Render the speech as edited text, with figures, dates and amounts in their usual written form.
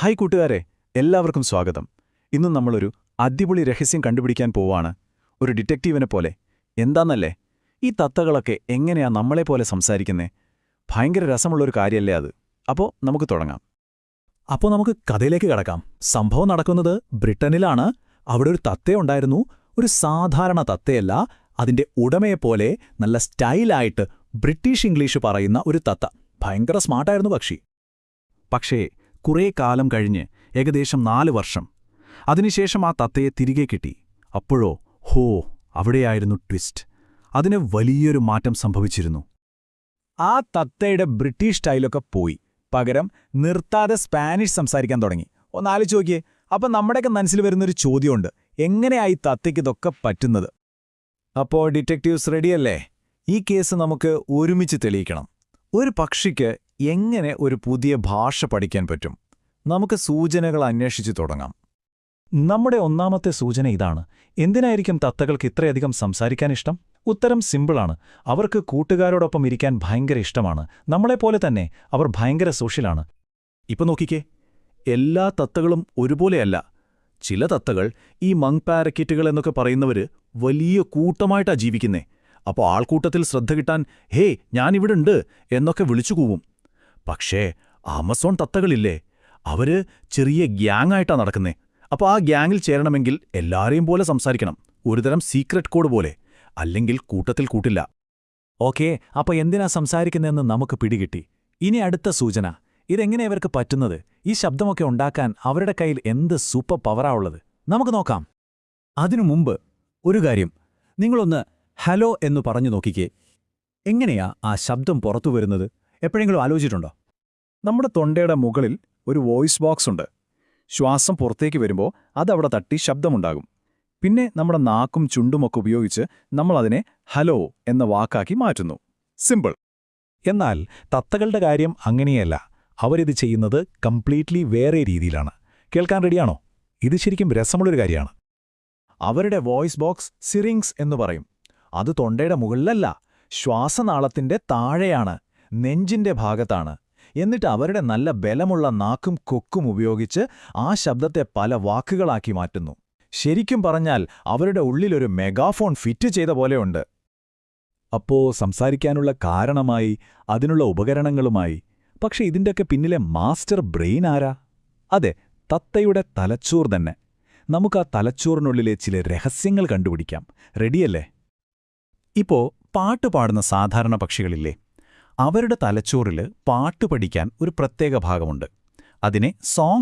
Hi കൂട്ടുകാരെ, എല്ലാവർക്കും സ്വാഗതം. ഇന്നും നമ്മളൊരു അടിപൊളി രഹസ്യം കണ്ടുപിടിക്കാൻ പോവാണ്. ഒരു ഡിറ്റക്റ്റീവിനെ പോലെ. എന്താന്നല്ലേ, ഈ തത്തകളൊക്കെ എങ്ങനെയാ നമ്മളെപ്പോലെ സംസാരിക്കുന്നേ? ഭയങ്കര രസമുള്ളൊരു കാര്യമല്ലേ അത്. അപ്പോൾ നമുക്ക് തുടങ്ങാം. അപ്പോൾ നമുക്ക് കഥയിലേക്ക് കടക്കാം. സംഭവം നടക്കുന്നത് ബ്രിട്ടനിലാണ്. അവിടെ ഒരു തത്തയുണ്ടായിരുന്നു. ഒരു സാധാരണ തത്തയല്ല, അതിന്റെ ഉടമയെപ്പോലെ നല്ല സ്റ്റൈലായിട്ട് ബ്രിട്ടീഷ് ഇംഗ്ലീഷ് പറയുന്ന ഒരു തത്ത. ഭയങ്കര സ്മാർട്ടായിരുന്നു പക്ഷി. പക്ഷേ കുറേ കാലം കഴിഞ്ഞ്, ഏകദേശം 4 വർഷം. അതിനുശേഷം ആ തത്തയെ തിരികെ കിട്ടി. അപ്പോഴോ അവിടെയായിരുന്നു ട്വിസ്റ്റ്. അതിന് വലിയൊരു മാറ്റം സംഭവിച്ചിരുന്നു. ആ തത്തയുടെ ബ്രിട്ടീഷ് സ്റ്റൈലൊക്കെ പോയി. പകരം നിർത്താതെ സ്പാനിഷ് സംസാരിക്കാൻ തുടങ്ങി. ഒന്നാലോചിച്ച് നോക്കിയേ. അപ്പം നമ്മുടെയൊക്കെ മനസ്സിൽ വരുന്നൊരു ചോദ്യമുണ്ട്, എങ്ങനെയായി തത്തയ്ക്ക് ഇതൊക്കെ പറ്റുന്നത്? അപ്പോൾ ഡിറ്റക്റ്റീവ്സ് റെഡിയല്ലേ? ഈ കേസ് നമുക്ക് ഒരുമിച്ച് തെളിയിക്കണം. ഒരു പക്ഷിക്ക് എങ്ങനെ ഒരു പുതിയ ഭാഷ പഠിക്കാൻ പറ്റും? നമുക്ക് സൂചനകൾ അന്വേഷിച്ചു തുടങ്ങാം. നമ്മുടെ ഒന്നാമത്തെ സൂചന ഇതാണ്. എന്തിനായിരിക്കും തത്തകൾക്ക് ഇത്രയധികം സംസാരിക്കാനിഷ്ടം? ഉത്തരം സിമ്പിളാണ്. അവർക്ക് കൂട്ടുകാരോടൊപ്പം ഇരിക്കാൻ ഭയങ്കര ഇഷ്ടമാണ്. നമ്മളെപ്പോലെ തന്നെ അവർ ഭയങ്കര സോഷ്യലാണ്. ഇപ്പൊ നോക്കിക്കേ, എല്ലാ തത്തകളും ഒരുപോലെയല്ല. ചില തത്തകൾ, ഈ മങ് പാരക്കീറ്റുകൾ എന്നൊക്കെ പറയുന്നവര്, വലിയ കൂട്ടമായിട്ടാ ജീവിക്കുന്നേ. അപ്പോൾ ആൾക്കൂട്ടത്തിൽ ശ്രദ്ധ കിട്ടാൻ ഹേ ഞാനിവിടുണ്ട് എന്നൊക്കെ വിളിച്ചു കൂവും. പക്ഷേ ആമസോൺ തത്തകളില്ലേ, അവര് ചെറിയ ഗ്യാങ്ങായിട്ടാ നടക്കുന്നേ. അപ്പോൾ ആ ഗ്യാങ്ങിൽ ചേരണമെങ്കിൽ എല്ലാരെയും പോലെ സംസാരിക്കണം. ഒരുതരം സീക്രട്ട് കോഡ് പോലെ. അല്ലെങ്കിൽ കൂട്ടത്തിൽ കൂട്ടില്ല. ഓക്കേ, അപ്പോൾ എന്തിനാ സംസാരിക്കുന്നതെന്ന് നമുക്ക് പിടികിട്ടി. ഇനി അടുത്ത സൂചന. ഇതെങ്ങനെ ഇവർക്ക് പറ്റുന്നത്? ഈ ശബ്ദമൊക്കെ ഉണ്ടാക്കാൻ അവരുടെ കയ്യിൽ എന്ത് സൂപ്പർ പവറാ ഉള്ളത്? നമുക്ക് നോക്കാം. അതിനു മുമ്പ് ഒരു കാര്യം, നിങ്ങളൊന്ന് ഹലോ എന്ന് പറഞ്ഞു നോക്കിക്കേ. എങ്ങനെയാ ആ ശബ്ദം പുറത്തു വരുന്നത്? എപ്പോഴെങ്കിലും ആലോചിച്ചിട്ടുണ്ടോ? നമ്മുടെ തൊണ്ടയുടെ മുകളിൽ ഒരു വോയിസ് ബോക്സ് ഉണ്ട്. ശ്വാസം പുറത്തേക്ക് വരുമ്പോൾ അതവിടെ തട്ടി ശബ്ദമുണ്ടാകും. പിന്നെ നമ്മുടെ നാക്കും ചുണ്ടുമൊക്കെ ഉപയോഗിച്ച് നമ്മളതിനെ ഹലോ എന്ന വാക്കാക്കി മാറ്റുന്നു. സിമ്പിൾ. എന്നാൽ തത്തകളുടെ കാര്യം അങ്ങനെയല്ല. അവരിത് ചെയ്യുന്നത് കംപ്ലീറ്റ്ലി വേറെ രീതിയിലാണ്. കേൾക്കാൻ റെഡിയാണോ? ഇത് ശരിക്കും രസമുള്ളൊരു കാര്യമാണ്. അവരുടെ വോയിസ് ബോക്സ് സിറിങ്സ് എന്ന് പറയും. അത് തൊണ്ടയുടെ മുകളിലല്ല, ശ്വാസനാളത്തിന്റെ താഴെയാണ്, നെഞ്ചിന്റെ ഭാഗത്താണ്. എന്നിട്ട് അവരുടെ നല്ല ബലമുള്ള നാക്കും കൊക്കും ഉപയോഗിച്ച് ആ ശബ്ദത്തെ പല വാക്കുകളാക്കി മാറ്റുന്നു. ശരിക്കും പറഞ്ഞാൽ അവരുടെ ഉള്ളിലൊരു മെഗാഫോൺ ഫിറ്റ് ചെയ്ത പോലെയുണ്ട്. അപ്പോ സംസാരിക്കാനുള്ള കാരണമായി, അതിനുള്ള ഉപകരണങ്ങളുമായി. പക്ഷെ ഇതിൻ്റെയൊക്കെ പിന്നിലെ മാസ്റ്റർ ബ്രെയിൻ ആരാ? അതെ, തത്തയുടെ തലച്ചോർ തന്നെ. നമുക്ക് ആ തലച്ചോറിനുള്ളിലെ ചില രഹസ്യങ്ങൾ കണ്ടുപിടിക്കാം. റെഡിയല്ലേ? ഇപ്പോ പാട്ട് പാടുന്ന സാധാരണ പക്ഷികളില്ലേ, അവരുടെ തലച്ചോറിൽ പാട്ട് പഠിക്കാൻ ഒരു പ്രത്യേക ഭാഗമുണ്ട്. അതിനെ സോങ്